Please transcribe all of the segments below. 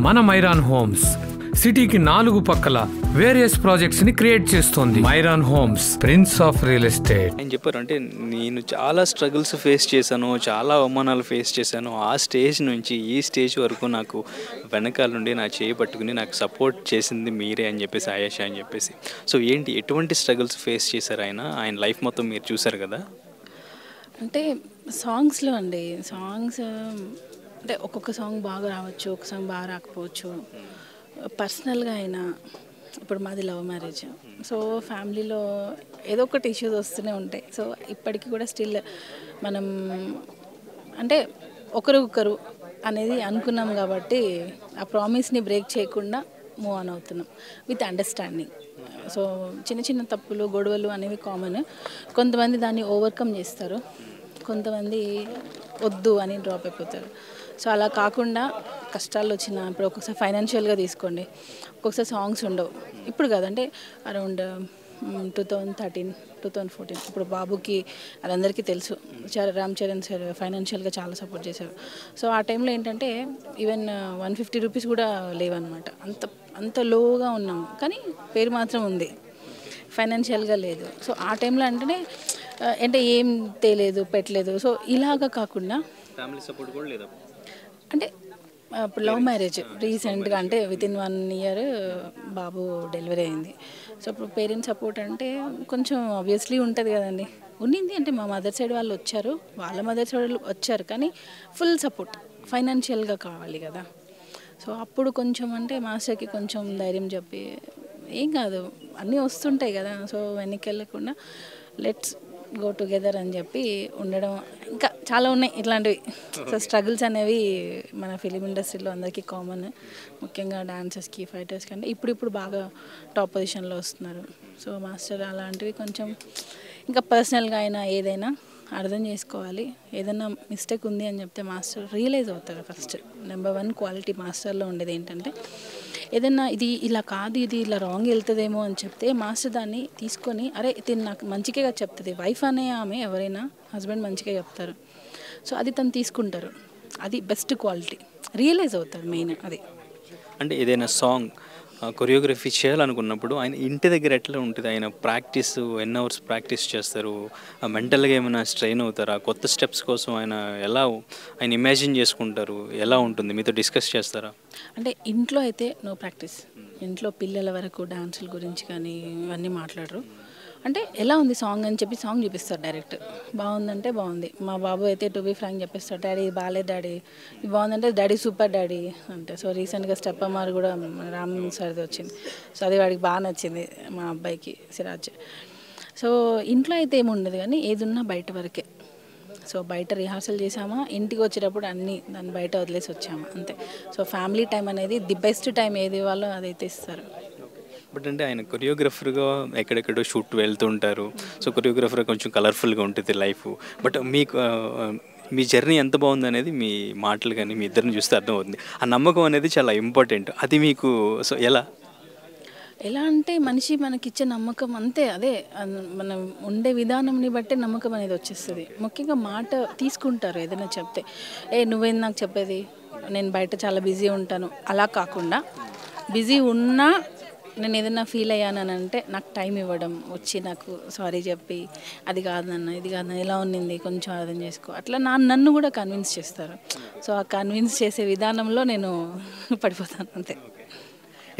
మన మైరాన్ హోమ్స్ సిటీకి 4 పక్కల వేరియస్ ప్రాజెక్ట్స్ ని క్రియేట్ చేస్తోంది. మైరాన్ homes, prince of real estate. ఆయన చెప్పారు అంటే నేను చాలా స్ట్రగుల్స్ ఫేస్ చేశాను, చాలా అవమానాలు ఫేస్ చేశాను. ఆ స్టేజ్ నుంచి ఈ స్టేజ్ వరకు నాకు వెనకాల నుండి నా చేయి పట్టుకుని నాకు సపోర్ట్ చేసింది మీరే అని చెప్పేసి, ఆయేషా అని చెప్పేసి. సో ఏంటి, ఎటువంటి స్ట్రగుల్స్ ఫేస్ చేశారు ఆయన లైఫ్ మొత్తం మీరు చూసారు కదా? అంటే సాంగ్స్లో అండి, సాంగ్స్ అంటే ఒక్కొక్క సాంగ్ బాగా రావచ్చు, ఒక సాంగ్ బాగా రాకపోవచ్చు. పర్సనల్గా అయినా ఇప్పుడు మాది లవ్ మ్యారేజ్, సో ఫ్యామిలీలో ఏదో ఒకటి ఇష్యూస్ వస్తూనే ఉంటాయి. సో ఇప్పటికీ కూడా స్టిల్ మనం అంటే ఒకరు అనేది అనుకున్నాం కాబట్టి ఆ ప్రామిస్ని బ్రేక్ చేయకుండా మూవ్ ఆన్ అవుతున్నాం విత్ అండర్స్టాండింగ్. సో చిన్న చిన్న తప్పులు, గొడవలు అనేవి కామన్. కొంతమంది దాన్ని ఓవర్కమ్ చేస్తారు, కొంతమంది వద్దు అని డ్రాప్ అయిపోతారు. సో అలా కాకుండా కష్టాలు వచ్చిన ఇప్పుడు ఒక్కొక్కసారి ఫైనాన్షియల్గా తీసుకోండి, ఒక్కొక్కసారి సాంగ్స్ ఉండవు. ఇప్పుడు కాదంటే అరౌండ్ 2013, 2014 ఇప్పుడు బాబుకి అదందరికీ తెలుసు, రామ్ చరణ్ సార్ ఫైనాన్షియల్గా చాలా సపోర్ట్ చేశారు. సో ఆ టైంలో ఏంటంటే ఈవెన్ 150 రూపీస్ కూడా లేవన్నమాట. అంత లోగా ఉన్నాము, కానీ పేరు మాత్రం ఉంది, ఫైనాన్షియల్గా లేదు. సో ఆ టైంలో అంటే ఏం తేలేదు, పెట్టలేదు. సో ఇలాగా కాకుండా ఫ్యామిలీ సపోర్ట్ కూడా లేదా అంటే ఇప్పుడు లవ్ మ్యారేజ్ రీసెంట్గా అంటే వితిన్ 1 year బాబు డెలివరీ అయింది. సో అప్పుడు పేరెంట్స్ సపోర్ట్ అంటే కొంచెం ఆబ్వియస్లీ ఉంటుంది కదండి. ఉన్నింది అంటే మా మదర్ సైడ్ వాళ్ళు వచ్చారు, వాళ్ళ మదర్ సైడ్ వాళ్ళు వచ్చారు, కానీ ఫుల్ సపోర్ట్ ఫైనాన్షియల్గా కావాలి కదా. సో అప్పుడు కొంచెం అంటే మాస్టర్కి కొంచెం ధైర్యం చెప్పి ఏం కాదు అన్నీ వస్తుంటాయి కదా, సో వెనక్కి వెళ్ళకుండా లెట్స్ గో టుగెదర్ అని చెప్పి ఉండడం. ఇంకా చాలా ఉన్నాయి ఇట్లాంటివి. సో స్ట్రగుల్స్ అనేవి మన ఫిలిం ఇండస్ట్రీలో అందరికీ కామన్, ముఖ్యంగా డాన్సర్స్కి, ఫైటర్స్కి. అంటే ఇప్పుడు బాగా టాప్ పొజిషన్లో వస్తున్నారు. సో మాస్టర్ అలాంటివి కొంచెం ఇంకా పర్సనల్గా అయినా ఏదైనా అర్థం చేసుకోవాలి. ఏదైనా మిస్టేక్ ఉంది అని చెప్తే మాస్టర్ రియలైజ్ అవుతారు. ఫస్ట్ నెంబర్ 1 క్వాలిటీ మాస్టర్లో ఉండేది ఏంటంటే ఏదైనా ఇది ఇలా కాదు, ఇది ఇలా రాంగ్ వెళ్తుందేమో అని చెప్తే మాస్టర్ దాన్ని తీసుకొని అరే ఇది నాకు మంచిగా చెప్తుంది. వైఫ్ అనే ఆమె ఎవరైనా హస్బెండ్ మంచిగా చెప్తారు, సో అది తను తీసుకుంటారు. అది బెస్ట్ క్వాలిటీ, రియలైజ్ అవుతారు మెయిన్ అది. అంటే ఏదైనా సాంగ్ కొరియోగ్రఫీ చేయాలనుకున్నప్పుడు ఆయన ఇంటి దగ్గర ఎట్లా ఉంటుంది? ఆయన ప్రాక్టీస్ ఎన్ని అవర్స్ ప్రాక్టీస్ చేస్తారు? మెంటల్గా ఏమైనా స్ట్రెయిన్ అవుతారా? కొత్త స్టెప్స్ కోసం ఆయన ఇమాజిన్ చేసుకుంటారు? ఎలా ఉంటుంది, మీతో డిస్కస్ చేస్తారా? అంటే ఇంట్లో అయితే నో ప్రాక్టీస్. ఇంట్లో పిల్లల వరకు డాన్సుల గురించి కానీ ఇవన్నీ మాట్లాడరు. అంటే ఎలా ఉంది సాంగ్ అని చెప్పి సాంగ్ చూపిస్తారు డైరెక్ట్. బాగుందంటే బాగుంది. మా బాబు అయితే టు బీ ఫ్రాంక్ చెప్పేస్తాడు, డాడీ ఇది బాగాలేదు డాడీ, ఇది బాగుందంటే డాడీ సూపర్ డాడీ అంటే. సో రీసెంట్గా స్టెప్ అమ్మారు కూడా రామ్ సార్ది వచ్చింది, సో అది వాడికి బాగా నచ్చింది, మా అబ్బాయికి సిరాజ్. సో ఇంట్లో అయితే ఏముండదు, కానీ ఏది ఉన్నా బయట వరకే. సో బయట రిహార్సల్ చేసామా, ఇంటికి వచ్చేటప్పుడు అన్నీ దాన్ని బయట వదిలేసి వచ్చామా అంతే. సో ఫ్యామిలీ టైం అనేది ది బెస్ట్ టైం ఏది ఇవ్వాలో అదైతే ఇస్తారు. బట్ అంటే ఆయన కొరియోగ్రఫర్గా ఎక్కడెక్కడో షూట్ వెళ్తుంటారు. సో కొరియోగ్రఫర్గా కొంచెం కలర్ఫుల్గా ఉంటుంది లైఫ్. బట్ మీకు మీ జర్నీ ఎంత బాగుంది అనేది మీ మాటలు కానీ మీ ఇద్దరిని చూస్తే అర్థమవుతుంది. ఆ నమ్మకం అనేది చాలా ఇంపార్టెంట్. అది మీకు సో ఎలా అంటే మనిషి మనకిచ్చే నమ్మకం అంతే. అదే మనం ఉండే విధానంని బట్టే నమ్మకం అనేది వచ్చేస్తుంది. ముఖ్యంగా మాట తీసుకుంటారు ఏదైనా చెప్తే, నువ్వేం నాకు చెప్పేది, నేను బయట చాలా బిజీ ఉంటాను అలా కాకుండా, బిజీ ఉన్నా నేను ఏదైనా ఫీల్ అయ్యానని అంటే నాకు టైం ఇవ్వడం, వచ్చి నాకు సారీ చెప్పి అది కాదన్న ఇది కాదన్న ఎలా ఉన్నింది కొంచెం అర్థం చేసుకో, అట్లా నన్ను కూడా కన్విన్స్ చేస్తారు. సో ఆ కన్విన్స్ చేసే విధానంలో నేను పడిపోతాను అంతే.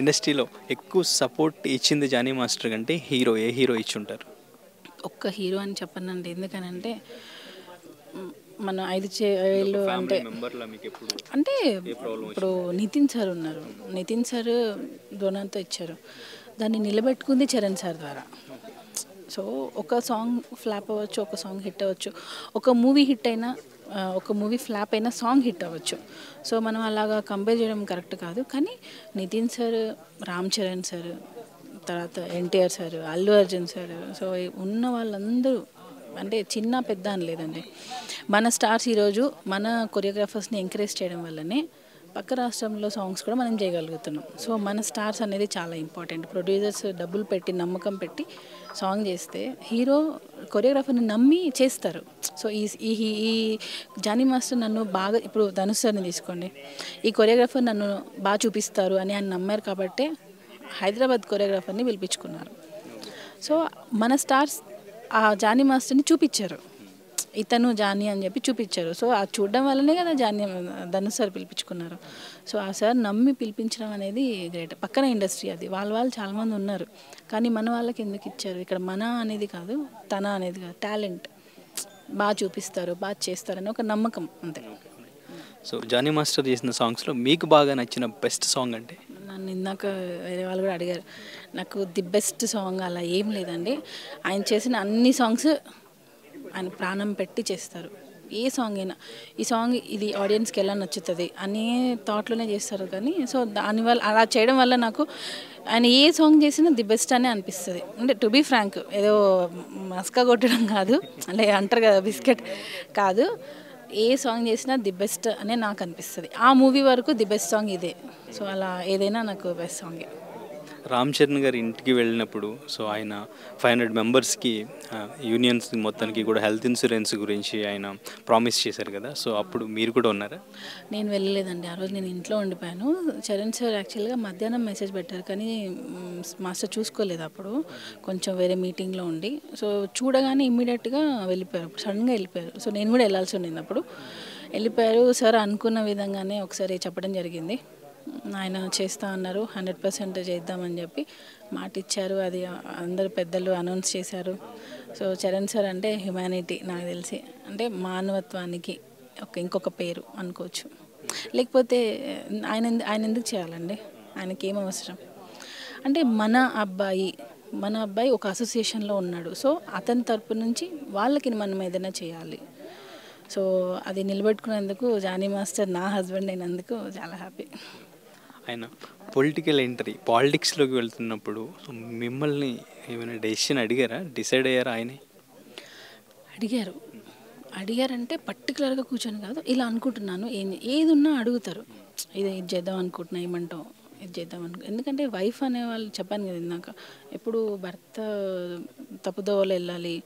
ఇండస్ట్రీలో ఎక్కువ సపోర్ట్ ఇచ్చింది జానీ మాస్టర్ కంటే ఏ హీరో ఇచ్చి ఉంటారు? ఒక్క హీరో అని చెప్పనండి, ఎందుకనంటే మన 5 చేళ్ళు అంటే ఇప్పుడు నితిన్ సార్ ఉన్నారు, నితిన్ సార్ డోనాతో ఇచ్చారు, దాన్ని నిలబెట్టుకుంది చరణ్ సార్ ద్వారా. సో ఒక సాంగ్ ఫ్లాప్ అవ్వచ్చు, ఒక సాంగ్ హిట్ అవ్వచ్చు, ఒక మూవీ హిట్ అయినా, ఒక మూవీ ఫ్లాప్ అయినా సాంగ్ హిట్ అవ్వచ్చు. సో మనం అలాగా కంపేర్ చేయడం కరెక్ట్ కాదు. కానీ నితిన్ సార్, రామ్ చరణ్ సార్, తర్వాత NTR sir, Allu Arjun sir, so ఉన్న వాళ్ళందరూ అంటే చిన్న పెద్ద అని లేదండి, మన స్టార్స్ ఈరోజు మన కొరియోగ్రాఫర్స్ని ఎంకరేజ్ చేయడం వల్లనే పక్క రాష్ట్రంలో సాంగ్స్ కూడా మనం చేయగలుగుతున్నాం. సో మన స్టార్స్ అనేది చాలా ఇంపార్టెంట్. ప్రొడ్యూసర్స్ డబ్బులు పెట్టి నమ్మకం పెట్టి సాంగ్ చేస్తే హీరో కొరియోగ్రాఫర్ని నమ్మి చేస్తారు. సో ఈ ఈ ఈ జానీ మాస్టర్ నన్ను బాగా, ఇప్పుడు ధనుష్ సార్ని తీసుకోండి, ఈ కొరియోగ్రాఫర్ నన్ను బాగా చూపిస్తారు అని ఆయన నమ్మారు కాబట్టే హైదరాబాద్ కొరియోగ్రాఫర్ని పిలిపించుకున్నారు. సో మన స్టార్స్ ఆ జానీ మాస్టర్ని చూపించారు, ఇతను జానీ అని చెప్పి చూపించారు. సో అది చూడడం వల్లనే కదా ధనుష్ సార్ పిలిపించుకున్నారు. సో ఆ సార్ నమ్మి పిలిపించడం అనేది గ్రేట్. పక్కన ఇండస్ట్రీ అది, వాళ్ళు చాలామంది ఉన్నారు, కానీ మన వాళ్ళకి ఎందుకు ఇచ్చారు? ఇక్కడ మన అనేది కాదు, తన అనేది కాదు, టాలెంట్ బాగా చూపిస్తారు, బాగా చేస్తారని ఒక నమ్మకం అంతే. సో జానీ మాస్టర్ చేసిన సాంగ్స్లో మీకు బాగా నచ్చిన బెస్ట్ సాంగ్ అంటే? నన్ను ఇందాక వేరే వాళ్ళు కూడా అడిగారు, నాకు ది బెస్ట్ సాంగ్ అలా ఏం లేదండి. ఆయన చేసిన అన్ని సాంగ్స్ ఆయన ప్రాణం పెట్టి చేస్తారు. ఏ సాంగ్ అయినా ఈ సాంగ్ ఇది ఆడియన్స్కి ఎలా నచ్చుతుంది అనే థాట్లోనే చేస్తారు. కానీ సో దానివల్ల అలా చేయడం వల్ల నాకు ఆయన ఏ సాంగ్ చేసినా ది బెస్ట్ అనే అనిపిస్తుంది. అంటే టు బీ ఫ్రాంక్, ఏదో మస్కా కొట్టడం కాదు, అంటే అంటారు కదా బిస్కెట్ కాదు, ఏ సాంగ్ చేసినా ది బెస్ట్ అనే నాకు అనిపిస్తుంది. ఆ మూవీ వరకు ది బెస్ట్ సాంగ్ ఇదే. సో అలా ఏదైనా నాకు బెస్ట్ సాంగే. రామ్ చరణ్ గారి ఇంటికి వెళ్ళినప్పుడు సో ఆయన 500 మెంబర్స్కి యూనియన్స్ మొత్తానికి కూడా హెల్త్ ఇన్సూరెన్స్ గురించి ఆయన ప్రామిస్ చేశారు కదా, సో అప్పుడు మీరు కూడా ఉన్నారా? నేను వెళ్ళలేదండి, ఆ రోజు నేను ఇంట్లో ఉండిపోయాను. చరణ్ సార్ యాక్చువల్గా మధ్యాహ్నం మెసేజ్ పెట్టారు, కానీ మాస్టర్ చూసుకోలేదు, అప్పుడు కొంచెం వేరే మీటింగ్లో ఉండి. సో చూడగానే ఇమ్మీడియట్గా వెళ్ళిపోయారు, సడన్గా వెళ్ళిపోయారు. సో నేను కూడా వెళ్ళాల్సి ఉండింది, అప్పుడు వెళ్ళిపోయారు. సార్ అనుకున్న విధంగానే ఒకసారి చెప్పడం జరిగింది, ఆయన చేస్తా అన్నారు, 100% చేద్దామని చెప్పి మాట ఇచ్చారు. అది అందరు పెద్దలు అనౌన్స్ చేశారు. సో చరణ్ సార్ అంటే హ్యుమానిటీ, నాకు తెలిసి అంటే మానవత్వానికి ఇంకొక పేరు అనుకోవచ్చు. లేకపోతే ఆయన ఎందుకు చేయాలండి? ఆయనకి ఏం అవసరం? అంటే మన అబ్బాయి ఒక అసోసియేషన్లో ఉన్నాడు. సో అతని తరపు నుంచి వాళ్ళకి మనం ఏదైనా చేయాలి. సో అది నిలబెట్టుకునేందుకు జానీ మాస్టర్ నా హస్బెండ్ అయినందుకు చాలా హ్యాపీ. ఆయన పొలిటికల్ ఎంట్రీ, పాలిటిక్స్లోకి వెళ్తున్నప్పుడు మిమ్మల్ని ఏమైనా డెసిషన్ అడిగారా? డిసైడ్ అయ్యారా ఆయనే? అడిగారంటే పర్టికులర్గా కూర్చొని కాదు, ఇలా అనుకుంటున్నాను, ఏది ఉన్నా అడుగుతారు, ఇది చేద్దాం అనుకుంటున్నా, ఏమంటావు, ఇది చేద్దాం ఎందుకంటే వైఫ్ అనేవాళ్ళు, చెప్పాను కదా ఇందాక, ఎప్పుడు భర్త తప్పుదోవలో వెళ్ళాలి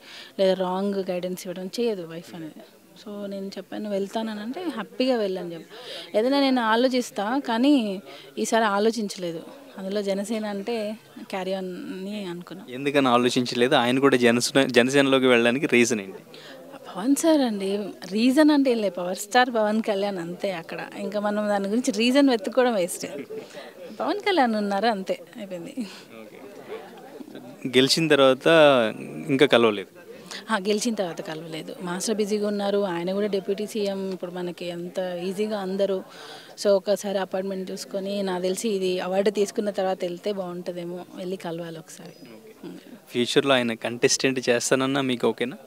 లేదా రాంగ్ గైడెన్స్ ఇవ్వడం చేయదు వైఫ్ అనేది. సో నేను చెప్పాను వెళ్తానంటే హ్యాపీగా వెళ్ళని చెప్పి. ఏదైనా నేను ఆలోచిస్తా, కానీ ఈసారి ఆలోచించలేదు. అందులో జనసేన అంటే క్యారీ ఆన్ అని అనుకున్నాను. ఎందుకని ఆలోచించలేదు? ఆయన కూడా జనసేనలోకి వెళ్ళడానికి రీజన్ ఏంటి? పవన్ సార్ అండి, రీజన్ అంటే ఏం లేదు, పవర్ స్టార్ పవన్ కళ్యాణ్ అంతే. అక్కడ ఇంకా మనం దాని గురించి రీజన్ వెతుక్కోవడం వేస్ట్. పవన్ కళ్యాణ్ ఉన్నారు అంతే, అయిపోయింది. గెలిచిన తర్వాత ఇంకా కలవలేదు? గెలిచిన తర్వాత కలవలేదు. మాస్టర్ బిజీగా ఉన్నారు, ఆయన కూడా డిప్యూటీ సీఎం. ఇప్పుడు మనకి అంత ఈజీగా అందరూ. సో ఒకసారి అపాయింట్మెంట్ చూసుకొని, నాకు తెలిసి ఇది అవార్డు తీసుకున్న తర్వాత వెళ్తే బాగుంటుందేమో, వెళ్ళి కలవాలి ఒకసారి. ఫ్యూచర్లో ఆయన కంటెస్టెంట్ చేస్తానన్నా మీకు ఓకేనా?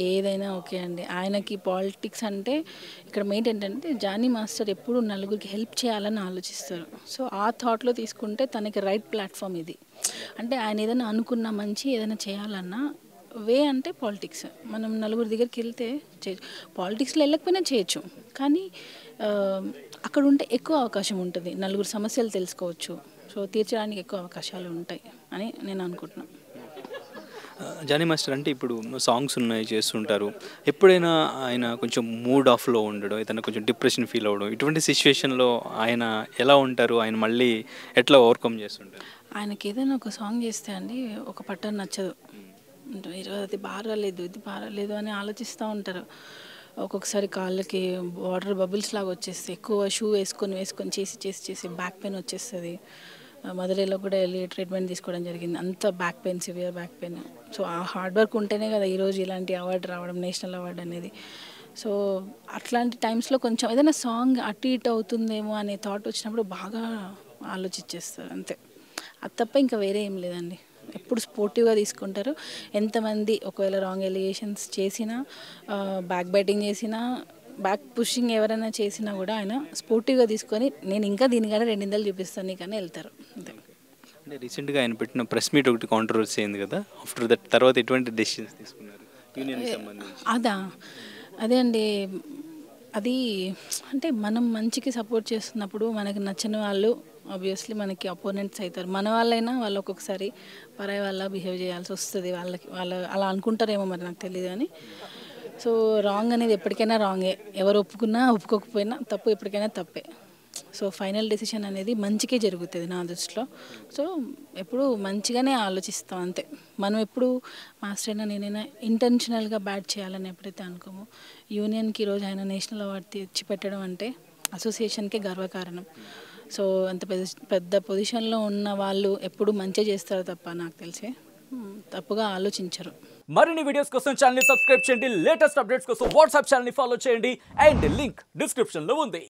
ఏదైనా ఓకే అండి. ఆయనకి పాలిటిక్స్ అంటే ఇక్కడ మెయిన్ ఏంటంటే జానీ మాస్టర్ ఎప్పుడు నలుగురికి హెల్ప్ చేయాలని ఆలోచిస్తారు. సో ఆ థాట్లో తీసుకుంటే తనకి రైట్ ప్లాట్ఫామ్ ఇది. అంటే ఆయన ఏదైనా అనుకున్న మంచి ఏదైనా చేయాలన్నా వే అంటే పాలిటిక్స్. మనం నలుగురి దగ్గరికి వెళ్తే చేయొచ్చు, పాలిటిక్స్లో వెళ్ళకపోయినా చేయొచ్చు, కానీ అక్కడ ఉంటే ఎక్కువ అవకాశం ఉంటుంది, నలుగురు సమస్యలు తెలుసుకోవచ్చు. సో తీర్చడానికి ఎక్కువ అవకాశాలు ఉంటాయి అని నేను అనుకుంటున్నాను. జానీ మాస్టర్ అంటే ఇప్పుడు సాంగ్స్ ఉన్నాయి, చేస్తుంటారు, ఎప్పుడైనా ఆయన కొంచెం మూడ్ ఆఫ్లో ఉండడం, ఏదైనా కొంచెం డిప్రెషన్ ఫీల్ అవ్వడం, ఇటువంటి సిచ్యువేషన్లో ఆయన ఎలా ఉంటారు? ఆయన మళ్ళీ ఎట్లా ఓవర్కమ్ చేస్తుంటారు? ఆయనకి ఏదైనా ఒక సాంగ్ చేస్తే అండి ఒక పట్టం నచ్చదు, ఈరోజు అది బాగా రాలేదు, ఇది బాగా రాలేదు అని ఆలోచిస్తూ ఉంటారు. ఒక్కొక్కసారి కాళ్ళకి వాటర్ బబుల్స్ లాగా వచ్చేస్తాయి, ఎక్కువ షూ వేసుకొని చేసి బ్యాక్ పెయిన్ వచ్చేస్తుంది. మధురైలో కూడా వెళ్ళి ట్రీట్మెంట్ తీసుకోవడం జరిగింది, అంత back pain, severe back pain. So ఆ హార్డ్ వర్క్ ఉంటేనే కదా ఈరోజు ఇలాంటి అవార్డు రావడం, నేషనల్ అవార్డు అనేది. సో అట్లాంటి టైమ్స్లో కొంచెం ఏదైనా సాంగ్ అటు ఇటు అవుతుందేమో అనే థాట్ వచ్చినప్పుడు బాగా ఆలోచించేస్తారు అంతే. అది తప్ప ఇంకా వేరే ఏం లేదండి. ఎప్పుడు స్పోర్టివ్గా తీసుకుంటారు. ఎంతమంది ఒకవేళ రాంగ్ ఎలిగేషన్స్ చేసినా, బ్యాక్ బైటింగ్ చేసినా, బ్యాక్ పుషింగ్ ఎవరైనా చేసినా కూడా ఆయన స్పోర్టివ్గా తీసుకొని నేను ఇంకా దీనికన్నా రెండిందలు చూపిస్తాను నీకని వెళ్తారు అంతే. అంటే రీసెంట్గా ఆయన పెట్టిన ప్రెస్ మీట్ ఒకటి కాంట్రవర్సీ అయింది కదా, ఆఫ్టర్ దట్ తర్వాత ఎటువంటి డెసిషన్స్ తీసుకున్నారు యూనియన్కి సంబంధించి? అదే అండి, అది అంటే మనం మంచికి సపోర్ట్ చేస్తున్నప్పుడు మనకి నచ్చని వాళ్ళు ఆబ్వియస్లీ మనకి అపోనెంట్స్ అవుతారు. మన వాళ్ళైనా వాళ్ళు ఒక్కొక్కసారి పరాయి వాళ్ళ బిహేవ్ చేయాల్సి వస్తుంది. వాళ్ళు అలా అనుకుంటారేమో మరి నాకు తెలియదు కానీ. సో రాంగ్ అనేది ఎప్పటికైనా రాంగే. ఎవరు ఒప్పుకున్నా ఒప్పుకోకపోయినా తప్పు ఎప్పటికైనా తప్పే. సో ఫైనల్ డెసిషన్ అనేది మంచికే జరుగుతుంది నా దృష్టిలో. సో ఎప్పుడు మంచిగానే ఆలోచిస్తాం అంతే. మనం ఎప్పుడు మాస్టర్ అయినా నేనైనా ఇంటెన్షనల్గా బ్యాట్ చేయాలని ఎప్పుడైతే అనుకోమో, యూనియన్కి ఈరోజు ఆయన నేషనల్ అవార్డు తెచ్చి పెట్టడం అంటే అసోసియేషన్కే గర్వకారణం. సో అంత పెద్ద పొజిషన్లో ఉన్న వాళ్ళు ఎప్పుడు మంచి చేస్తారు తప్ప నాకు తెలిసి తప్పుగా ఆలోచించరు. మరిన్ని వీడియోస్ కోసం ఛానల్ ని సబ్స్క్రైబ్ చేయండి. లేటెస్ట్ అప్డేట్స్ కోసం వాట్సాప్ ఛానల్ ని ఫాలో చేయండి. అండ్ లింక్ డిస్క్రిప్షన్ లో ఉంది.